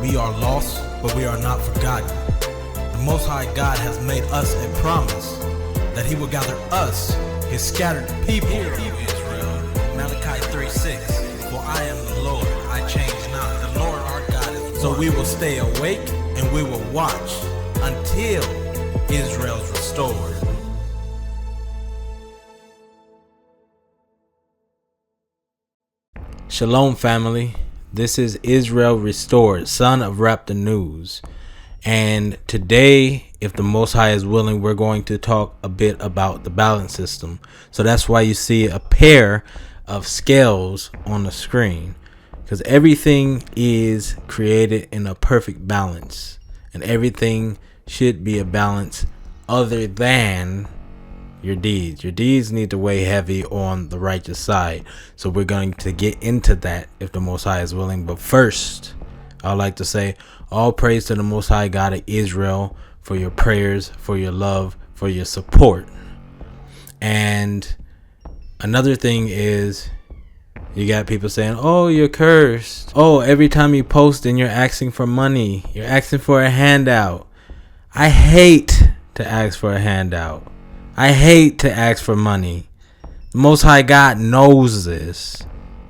We are lost, but we are not forgotten. The Most High God has made us a promise that He will gather us, His scattered people. Hear, Israel. Malachi 3:6. For I am the Lord, I change not. The Lord our God is one. So we will stay awake and we will watch until Israel's restored. Shalom family, this is Israel Restored, son of Rap the News. And today, if the Most High is willing, we're going to talk a bit about the balance system. So that's why you see a pair of scales on the screen, because everything is created in a perfect balance, and everything should be a balance other than your deeds. Your deeds need to weigh heavy on the righteous side. So we're going to get into that if the Most High is willing. But first, I'd like to say all praise to the Most High God of Israel for your prayers, for your love, for your support. And another thing is, you got people saying, oh, you're cursed. Oh, every time you post and you're asking for money, you're asking for a handout. I hate to ask for a handout. I hate to ask for money. The Most High God knows this.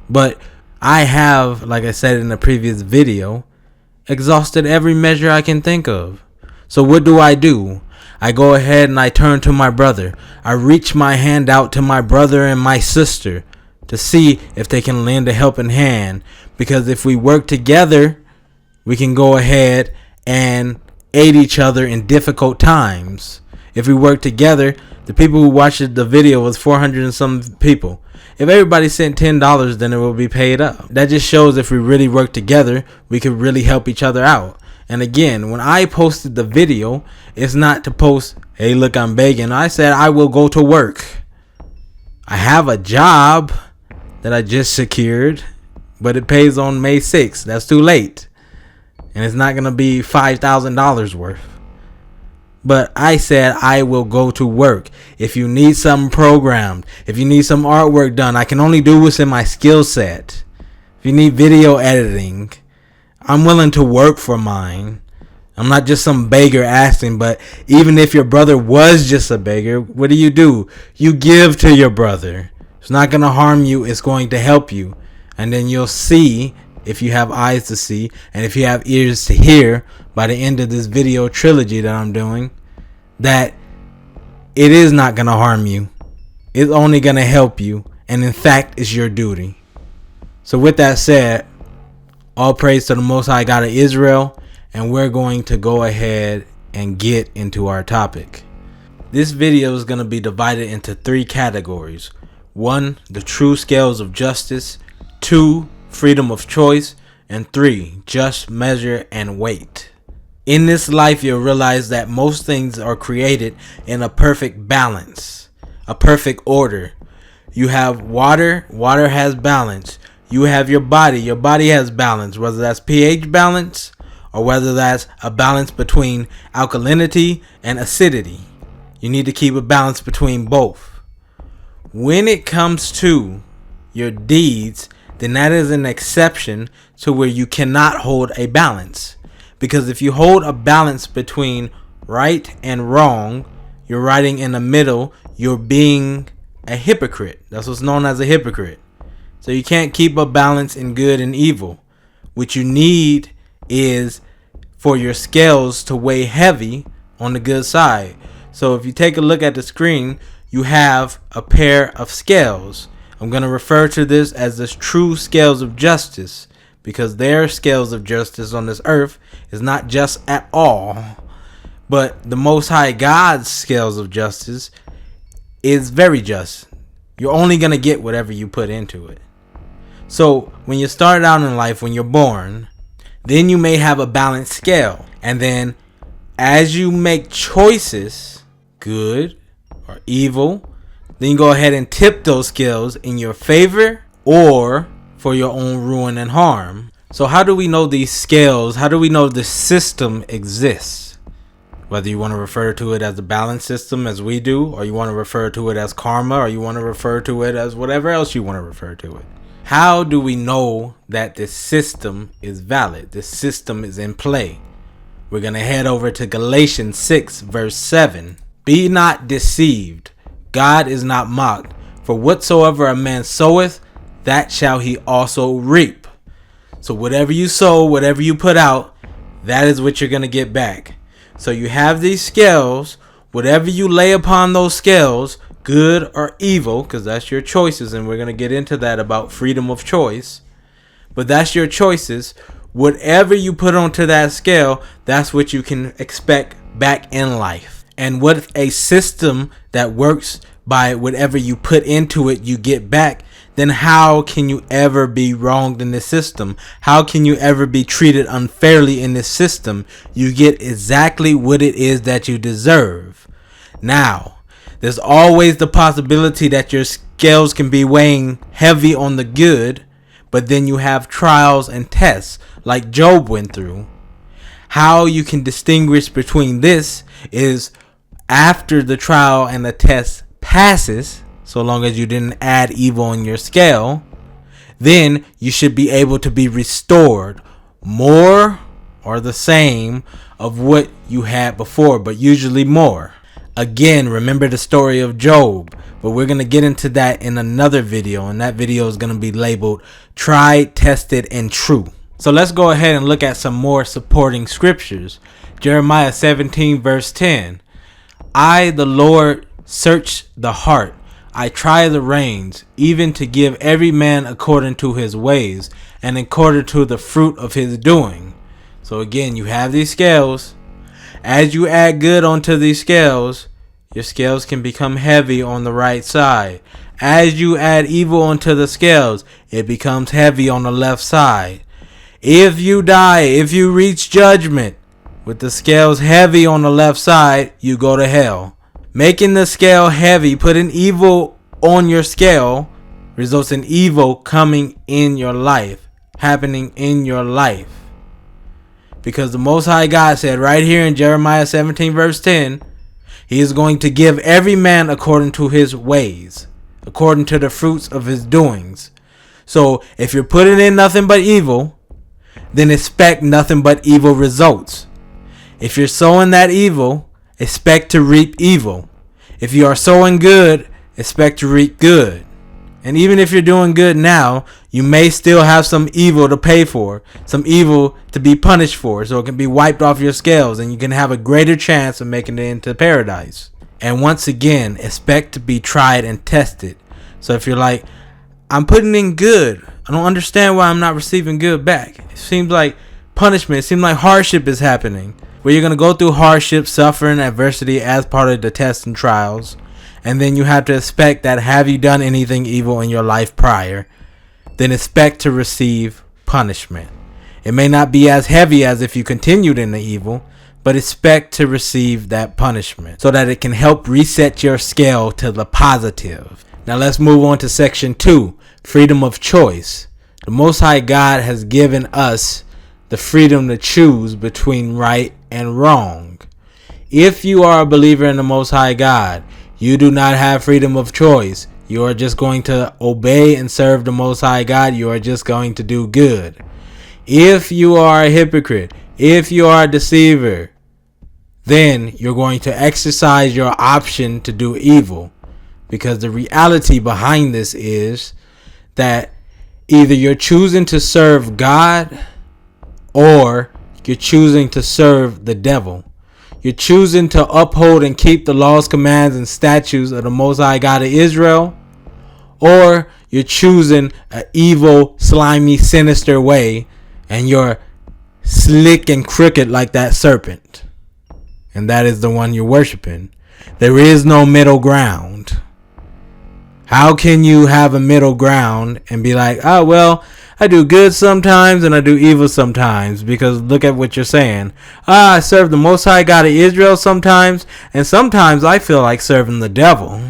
But I have, like I said in the previous video, exhausted every measure I can think of. So what do? I go ahead and I turn to my brother. I reach my hand out to my brother and my sister to see if they can lend a helping hand. Because if we work together, we can go ahead and aid each other in difficult times. If we work together, the people who watched the video was 400 and some people. If everybody sent $10, then it will be paid up. That just shows if we really work together, we could really help each other out. And again, when I posted the video, it's not to post, hey, look, I'm begging. I said I will go to work. I have a job that I just secured, but it pays on May 6th. That's too late. And it's not going to be $5,000 worth. But I said I will go to work. If you need something programmed, if you need some artwork done, I can only do what's in my skill set. If you need video editing, I'm willing to work for mine. I'm not just some beggar asking, but even if your brother was just a beggar, what do? You give to your brother. It's not going to harm you. It's going to help you. And then you'll see, if you have eyes to see and if you have ears to hear, by the end of this video trilogy that I'm doing, that it is not going to harm you. It's only going to help you. And in fact, it's your duty. So with that said, all praise to the Most High God of Israel. And we're going to go ahead and get into our topic. This video is going to be divided into 3 categories. 1, the true scales of justice. 2, freedom of choice. And 3, just measure and weight. In this life, you'll realize that most things are created in a perfect balance, a perfect order. You have water, water has balance. You have your body has balance, whether that's pH balance or whether that's a balance between alkalinity and acidity. You need to keep a balance between both. When it comes to your deeds, then that is an exception to where you cannot hold a balance. Because if you hold a balance between right and wrong, you're riding in the middle, you're being a hypocrite. That's what's known as a hypocrite. So you can't keep a balance in good and evil. What you need is for your scales to weigh heavy on the good side. So if you take a look at the screen, you have a pair of scales. I'm going to refer to this as the true scales of justice, because their scales of justice on this earth is not just at all, but the Most High God's scales of justice is very just. You're only going to get whatever you put into it. So when you start out in life, when you're born, then you may have a balanced scale. And then as you make choices, good or evil, then you go ahead and tip those scales in your favor or for your own ruin and harm. So how do we know these scales? How do we know the system exists? Whether you want to refer to it as a balance system as we do, or you want to refer to it as karma, or you want to refer to it as whatever else you want to refer to it. How do we know that this system is valid? This system is in play. We're going to head over to Galatians 6 verse 7. Be not deceived. God is not mocked. For whatsoever a man soweth, that shall he also reap. So whatever you sow, whatever you put out, that is what you're going to get back. So you have these scales. Whatever you lay upon those scales, good or evil, because that's your choices, and we're going to get into that about freedom of choice. But that's your choices. Whatever you put onto that scale, that's what you can expect back in life. And with a system that works by whatever you put into it, you get back, then how can you ever be wronged in this system? How can you ever be treated unfairly in this system? You get exactly what it is that you deserve. Now, there's always the possibility that your scales can be weighing heavy on the good, but then you have trials and tests like Job went through. How you can distinguish between this is after the trial and the test passes, so long as you didn't add evil on your scale, then you should be able to be restored more or the same of what you had before, but usually more. Again, remember the story of Job, but we're going to get into that in another video, and that video is going to be labeled Tried, Tested, and True. So let's go ahead and look at some more supporting scriptures. Jeremiah 17 verse 10. I, the Lord, search the heart. I try the reins, even to give every man according to his ways, and according to the fruit of his doing. So again, you have these scales. As you add good onto these scales, your scales can become heavy on the right side. As you add evil onto the scales, it becomes heavy on the left side. If you die, if you reach judgment with the scales heavy on the left side, you go to hell. Making the scale heavy, putting evil on your scale, results in evil coming in your life, happening in your life. Because the Most High God said right here in Jeremiah 17 verse 10, He is going to give every man according to his ways, according to the fruits of his doings. So if you're putting in nothing but evil, then expect nothing but evil results. If you're sowing that evil, expect to reap evil. If you are sowing good, expect to reap good. And even if you're doing good now, you may still have some evil to pay for, some evil to be punished for, so it can be wiped off your scales and you can have a greater chance of making it into paradise. And once again, expect to be tried and tested. So if you're like, I'm putting in good, I don't understand why I'm not receiving good back. It seems like punishment, it seems like hardship is happening. Where you're going to go through hardship, suffering, adversity as part of the tests and trials. And then you have to expect that have you done anything evil in your life prior, then expect to receive punishment. It may not be as heavy as if you continued in the evil, but expect to receive that punishment so that it can help reset your scale to the positive. Now let's move on to section 2, freedom of choice. The Most High God has given us the freedom to choose between right and wrong. If you are a believer in the Most High God, you do not have freedom of choice. You are just going to obey and serve the Most High God. You are just going to do good. If you are a hypocrite, if you are a deceiver, then you're going to exercise your option to do evil. Because the reality behind this is that either you're choosing to serve God or you're choosing to serve the devil. You're choosing to uphold and keep the laws, commands, and statutes of the Most High God of Israel, or you're choosing an evil, slimy, sinister way, and you're slick and crooked like that serpent. And that is the one you're worshiping. There is no middle ground. How can you have a middle ground and be like, oh, well, I do good sometimes and I do evil sometimes? Because look at what you're saying. I serve the Most High God of Israel sometimes, and sometimes I feel like serving the devil.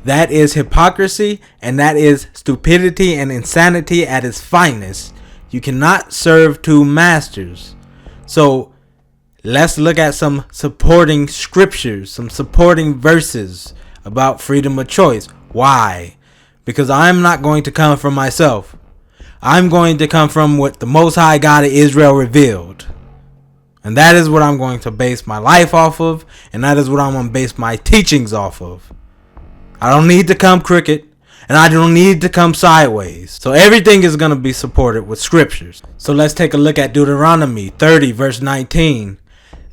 That is hypocrisy, and that is stupidity and insanity at its finest. You cannot serve two masters. So let's look at some supporting scriptures, some supporting verses about freedom of choice. Why? Because I'm not going to come from myself. I'm going to come from what the Most High God of Israel revealed. And that is what I'm going to base my life off of. And that is what I'm going to base my teachings off of. I don't need to come crooked. And I don't need to come sideways. So everything is going to be supported with scriptures. So let's take a look at Deuteronomy 30 verse 19.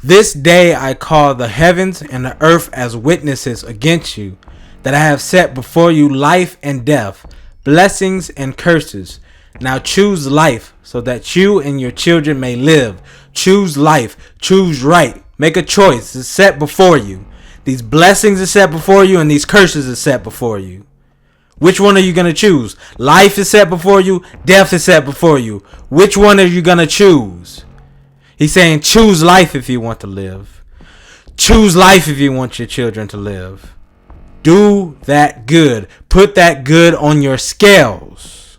This day I call the heavens and the earth as witnesses against you, that I have set before you life and death, blessings and curses. Now choose life, so that you and your children may live. Choose life. Choose right. Make a choice. It's set before you. These blessings are set before you, and these curses are set before you. Which one are you going to choose? Life is set before you. Death is set before you. Which one are you going to choose? He's saying choose life if you want to live. Choose life if you want your children to live. Do that good. Put that good on your scales.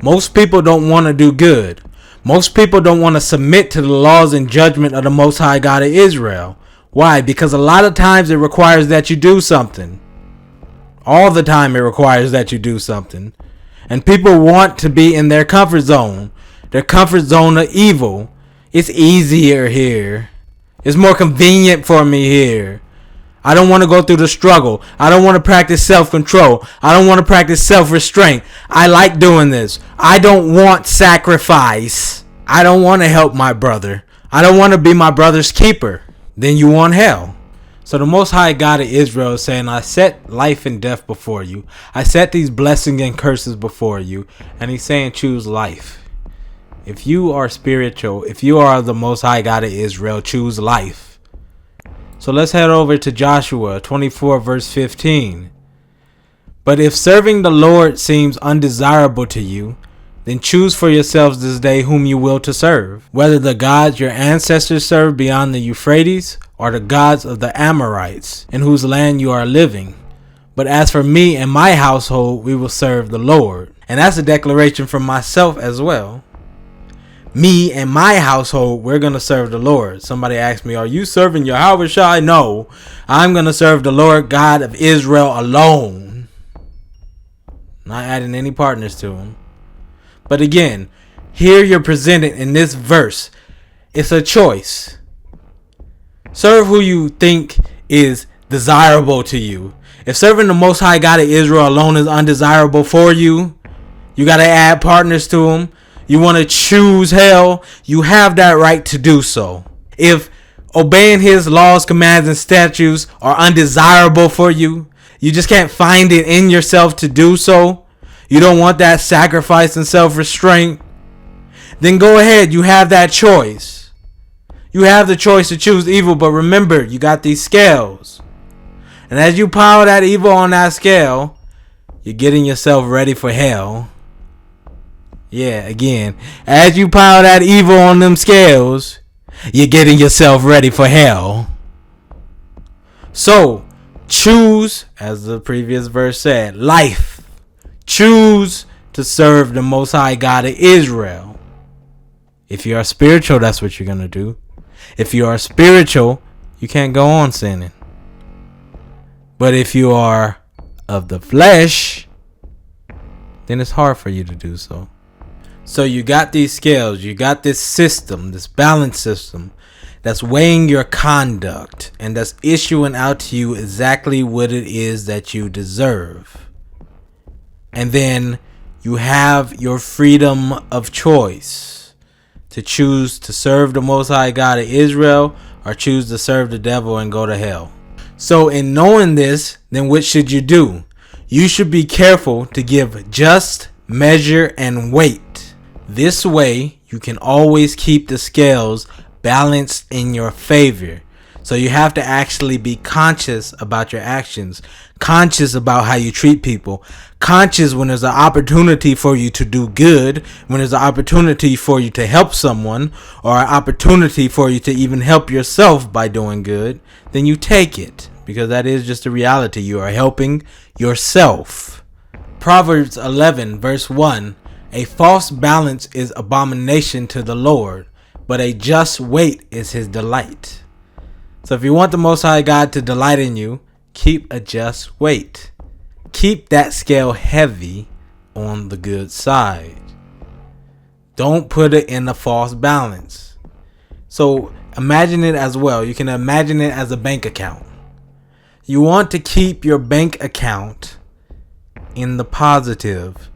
Most people don't want to do good. Most people don't want to submit to the laws and judgment of the Most High God of Israel. Why? Because a lot of times it requires that you do something. All the time it requires that you do something. And people want to be in their comfort zone. Their comfort zone of evil. It's easier here. It's more convenient for me here. I don't want to go through the struggle. I don't want to practice self-control. I don't want to practice self-restraint. I like doing this. I don't want sacrifice. I don't want to help my brother. I don't want to be my brother's keeper. Then you want hell. So the Most High God of Israel is saying, I set life and death before you. I set these blessings and curses before you. And he's saying choose life. If you are spiritual, if you are the Most High God of Israel, choose life. So let's head over to Joshua 24 verse 15. But if serving the Lord seems undesirable to you, then choose for yourselves this day whom you will to serve, whether the gods your ancestors served beyond the Euphrates, or the gods of the Amorites, in whose land you are living. But as for me and my household, we will serve the Lord. And that's a declaration from myself as well. Me and my household, we're going to serve the Lord. Somebody asked me, are you serving Yahweh Shai? No, I'm going to serve the Lord God of Israel alone. Not adding any partners to him. But again, here you're presented in this verse. It's a choice. Serve who you think is desirable to you. If serving the Most High God of Israel alone is undesirable for you, you got to add partners to him. You want to choose hell, you have that right to do so. If obeying his laws, commands, and statutes are undesirable for you, you just can't find it in yourself to do so, you don't want that sacrifice and self-restraint, then go ahead, you have that choice. You have the choice to choose evil, but remember, you got these scales. And as you pile that evil on that scale, you're getting yourself ready for hell. Yeah, again, as you pile that evil on them scales, you're getting yourself ready for hell. So, choose, as the previous verse said, life. Choose to serve the Most High God of Israel. If you are spiritual, that's what you're going to do. If you are spiritual, you can't go on sinning. But if you are of the flesh, then it's hard for you to do so. So you got these scales, you got this system, this balance system that's weighing your conduct and that's issuing out to you exactly what it is that you deserve. And then you have your freedom of choice to choose to serve the Most High God of Israel or choose to serve the devil and go to hell. So in knowing this, then what should you do? You should be careful to give just measure and weight. This way, you can always keep the scales balanced in your favor. So you have to actually be conscious about your actions, conscious about how you treat people, conscious when there's an opportunity for you to do good, when there's an opportunity for you to help someone, or an opportunity for you to even help yourself by doing good, then you take it, because that is just a reality. You are helping yourself. Proverbs 11 verse 1, a false balance is abomination to the Lord, but a just weight is his delight. So if you want the Most High God to delight in you, keep a just weight. Keep that scale heavy on the good side. Don't put it in a false balance. So imagine it as well. You can imagine it as a bank account. You want to keep your bank account in the positive.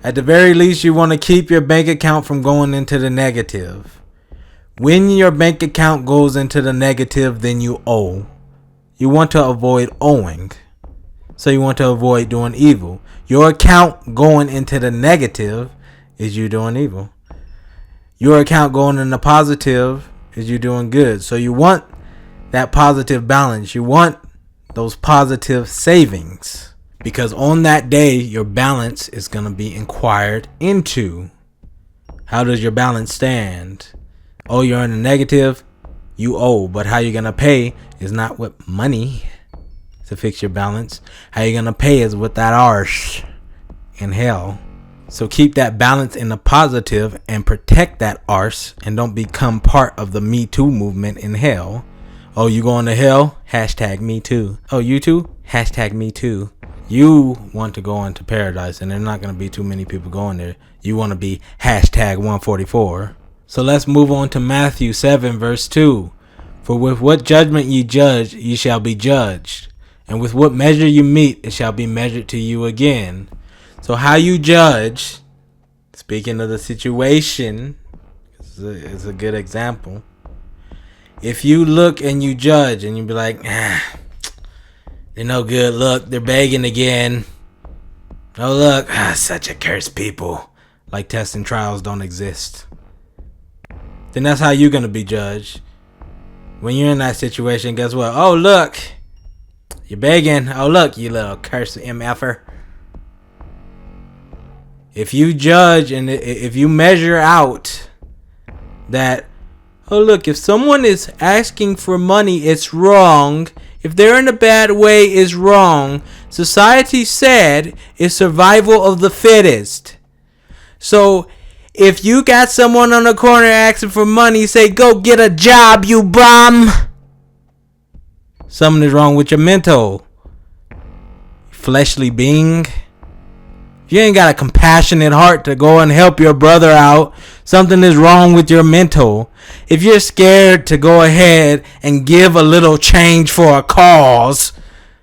At the very least, you want to keep your bank account from going into the negative. When your bank account goes into the negative, then you owe. You want to avoid owing. So you want to avoid doing evil. Your account going into the negative is you doing evil. Your account going in the positive is you doing good. So you want that positive balance. You want those positive savings. Because on that day, your balance is going to be inquired into. How does your balance stand? Oh, you're in the negative, you owe. But how you're going to pay is not with money to fix your balance. How you're going to pay is with that arse in hell. So keep that balance in the positive and protect that arse and don't become part of the Me Too movement in hell. Oh, you going to hell? Hashtag Me Too. Oh, you too? Hashtag Me Too. You want to go into paradise and there's not going to be too many people going there. You want to be hashtag 144. So let's move on to Matthew 7 verse 2. For with what judgment ye judge, ye shall be judged. And with what measure you meet, it shall be measured to you again. So how you judge, speaking of the situation, is a good example. If you look and you judge and you be like, they're no good. Look, they're begging again. Oh, look, such a cursed people. Like tests and trials don't exist. Then that's how you're going to be judged. When you're in that situation, guess what? Oh, look, you're begging. Oh, look, you little cursed MFer. If you judge and if you measure out that, oh, look, if someone is asking for money, it's wrong. If they're in a bad way, it's wrong. Society said it's survival of the fittest. So if you got someone on the corner asking for money, say, go get a job, you bum. Something is wrong with your mental. Fleshly being. You ain't got a compassionate heart to go and help your brother out. Something is wrong with your mental. If you're scared to go ahead and give a little change for a cause,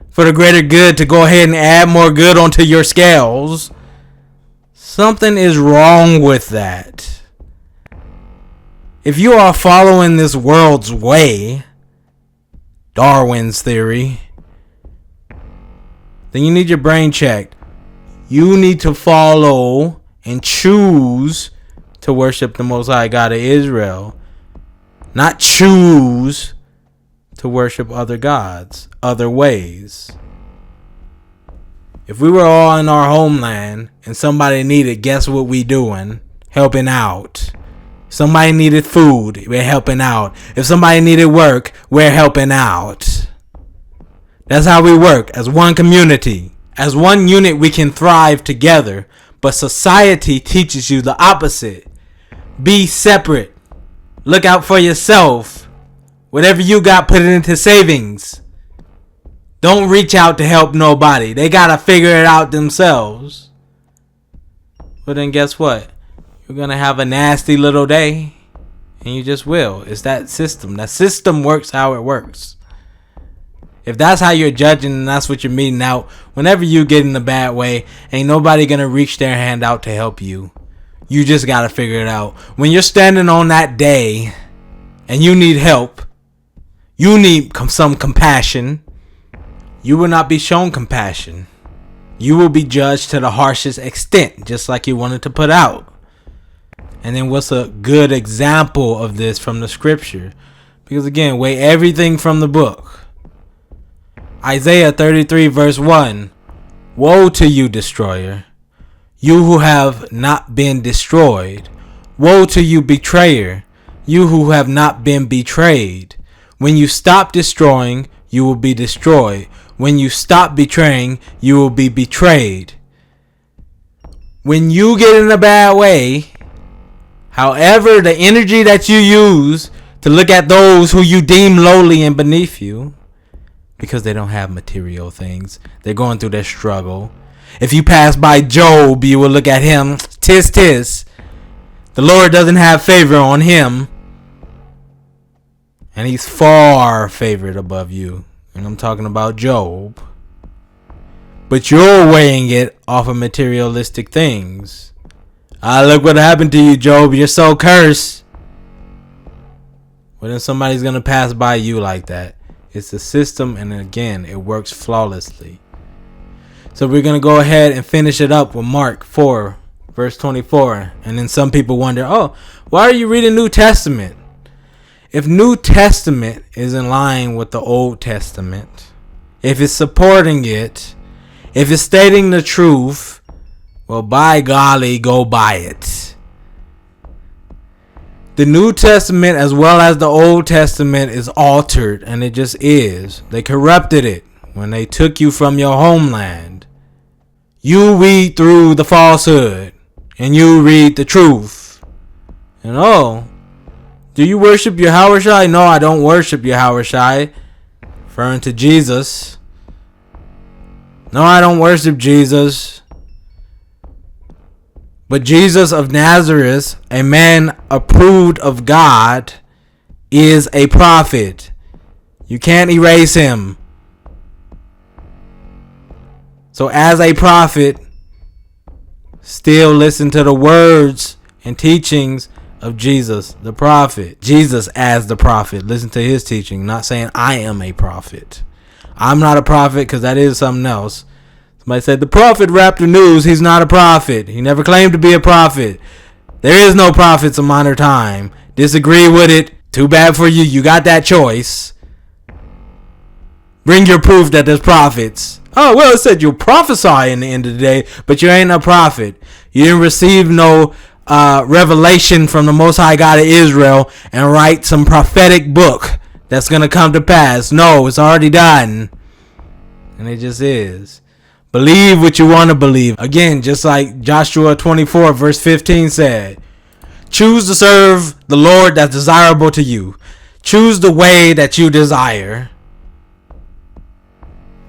for the greater good, to go ahead and add more good onto your scales, something is wrong with that. If you are following this world's way, Darwin's theory, then you need your brain checked. You need to follow and choose to worship the Most High God of Israel. Not choose to worship other gods, other ways. If we were all in our homeland and somebody needed, guess what we doing? Helping out. If somebody needed food, we're helping out. If somebody needed work, we're helping out. That's how we work as one community. As one unit, we can thrive together. But society teaches you the opposite. Be separate. Look out for yourself. Whatever you got, put it into savings. Don't reach out to help nobody. They gotta figure it out themselves. But then guess what? You're gonna have a nasty little day. And you just will. It's that system. That system works how it works. If that's how you're judging and that's what you're meeting out, whenever you get in a bad way, ain't nobody gonna reach their hand out to help you. You just gotta figure it out. When you're standing on that day and you need help, you need some compassion, you will not be shown compassion. You will be judged to the harshest extent, just like you wanted to put out. And then what's a good example of this from the scripture? Because again, weigh everything from the book. Isaiah 33 verse 1. Woe to you, destroyer, you who have not been destroyed. Woe to you, betrayer, you who have not been betrayed. When you stop destroying, you will be destroyed. When you stop betraying, you will be betrayed. When you get in a bad way, however, the energy that you use to look at those who you deem lowly and beneath you, because they don't have material things, they're going through their struggle. If you pass by Job, you will look at him, tis. The Lord doesn't have favor on him. And he's far favored above you. And I'm talking about Job. But you're weighing it off of materialistic things. Look what happened to you, Job. You're so cursed. Well, then somebody's going to pass by you like that. It's the system, and again, it works flawlessly. So we're going to go ahead and finish it up with Mark 4, verse 24. And then some people wonder, why are you reading New Testament? If New Testament is in line with the Old Testament, if it's supporting it, if it's stating the truth, well, by golly, go buy it. The New Testament as well as the Old Testament is altered, and it just is. They corrupted it when they took you from your homeland. You read through the falsehood, and you read the truth. And do you worship Yahushua? No, I don't worship Yahushua. Referring to Jesus. No, I don't worship Jesus. But Jesus of Nazareth, a man approved of God, is a prophet. You can't erase him. So as a prophet, still listen to the words and teachings of Jesus, the prophet. Jesus as the prophet. Listen to his teaching. Not saying I am a prophet. I'm not a prophet, because that is something else. Somebody said the prophet rapped the news. He's not a prophet. He never claimed to be a prophet. There is no prophets of modern time. Disagree with it. Too bad for you. You got that choice. Bring your proof that there's prophets. Well, it said you'll prophesy in the end of the day, but you ain't a prophet. You didn't receive no revelation from the Most High God of Israel and write some prophetic book that's going to come to pass. No, it's already done. And it just is. Believe what you want to believe. Again, just like Joshua 24 verse 15 said, choose to serve the Lord that's desirable to you. Choose the way that you desire.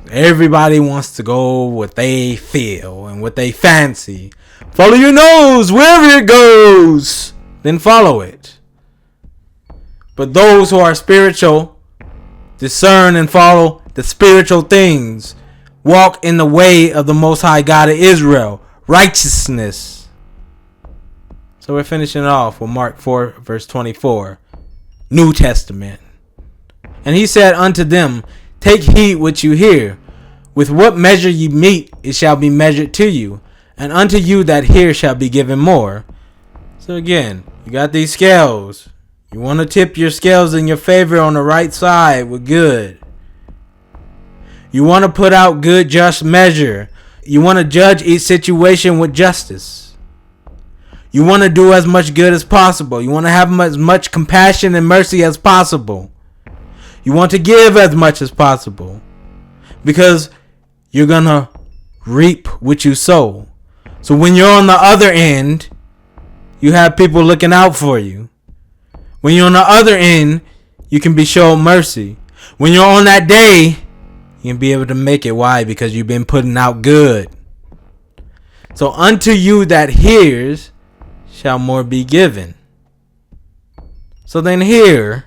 Everybody wants to go what they feel and what they fancy. Follow your nose wherever it goes. Then follow it. But those who are spiritual discern and follow the spiritual things. Walk in the way of the Most High God of Israel. Righteousness. So we're finishing off with Mark 4 verse 24. New Testament. And he said unto them, take heed what you hear. With what measure you mete, it shall be measured to you. And unto you that hear shall be given more. So again, you got these scales. You want to tip your scales in your favor on the right side with good. You want to put out good, just measure. You want to judge each situation with justice. You want to do as much good as possible. You want to have as much compassion and mercy as possible. You want to give as much as possible. Because you're going to reap what you sow. So when you're on the other end, you have people looking out for you. When you're on the other end, you can be shown mercy. When you're on that day, you can be able to make it. Why? Because you've been putting out good. So unto you that hears shall more be given. So then hear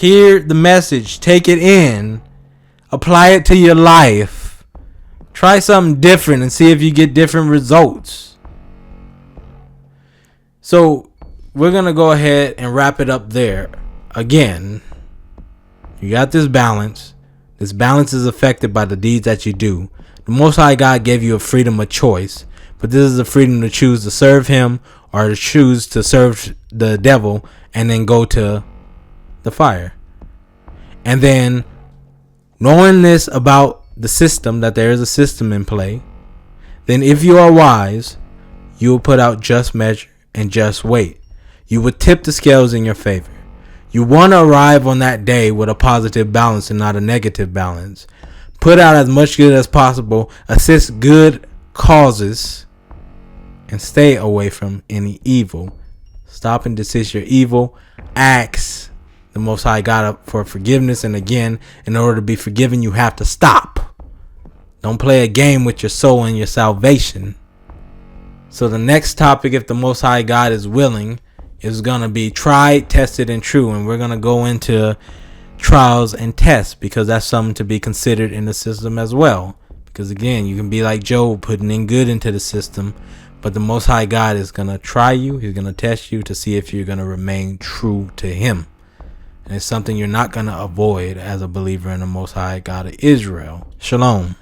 the message, take it in, apply it to your life, try something different and see if you get different results. So we're going to go ahead and wrap it up there. Again, you got this balance. This balance is affected by the deeds that you do. The Most High God gave you a freedom of choice, but this is a freedom to choose to serve him or to choose to serve the devil and then go to the fire. And then knowing this about the system, that there is a system in play, then if you are wise, you will put out just measure and just weight. You would tip the scales in your favor. You want to arrive on that day with a positive balance and not a negative balance. Put out as much good as possible. Assist good causes. And stay away from any evil. Stop and desist your evil. Ask the Most High God for forgiveness. And again, in order to be forgiven, you have to stop. Don't play a game with your soul and your salvation. So the next topic, if the Most High God is willing, is going to be tried, tested, and true. And we're going to go into trials and tests, because that's something to be considered in the system as well. Because again, you can be like Job, putting in good into the system, but the Most High God is going to try you. He's going to test you to see if you're going to remain true to him. And it's something you're not going to avoid as a believer in the Most High God of Israel. Shalom.